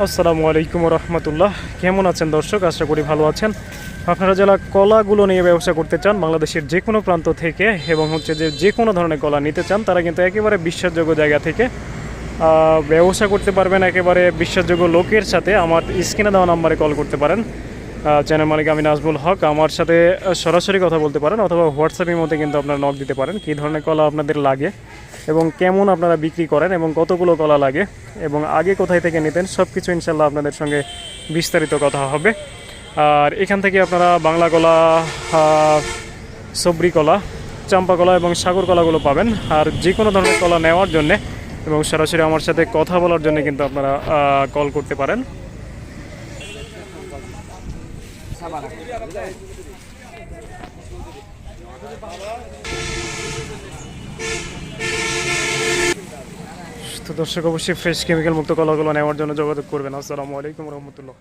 আসসালামু আলাইকুম রহমতুল্লাহ। কেমন আছেন দর্শক? আশা করি ভালো আছেন। আপনারা যারা কলাগুলো নিয়ে ব্যবসা করতে চান বাংলাদেশের যে কোনো প্রান্ত থেকে এবং যে কোনো ধরনের কলা নিতে চান, তারা কিন্তু একেবারে বিশ্বাসযোগ্য জায়গা থেকে ব্যবসা করতে পারবেন। একেবারে বিশ্বাসযোগ্য লোকের সাথে আমার স্ক্রিনে দেওয়া নাম্বারে কল করতে পারেন। চ্যানেল মালিক আমি নাজমুল হক। আমার সাথে সরাসরি কথা বলতে পারেন অথবা হোয়াটসঅ্যাপের মধ্যে কিন্তু আপনারা নক দিতে পারেন কী ধরনের কলা আপনাদের লাগে এবং কেমন আপনারা বিক্রি করেন এবং কতগুলো কলা লাগে এবং আগে কোথায় থেকে নিতেন, সব কিছু ইনশাল্লাহ আপনাদের সঙ্গে বিস্তারিত কথা হবে। আর এখান থেকে আপনারা বাংলা কলা, সবরি কলা, চাম্পা কলা এবং সাগর কলাগুলো পাবেন। আর যে কোনো ধরনের কলা নেওয়ার জন্যে এবং সরাসরি আমার সাথে কথা বলার জন্য কিন্তু আপনারা কল করতে পারেন। তো দর্শক, অবশ্যই ফ্রেশ কেমিক্যাল মুক্ত কলাগুলো নেওয়ার জন্য যোগাযোগ করবেন। আসসালামু আলাইকুম রহমতুল্লাহ।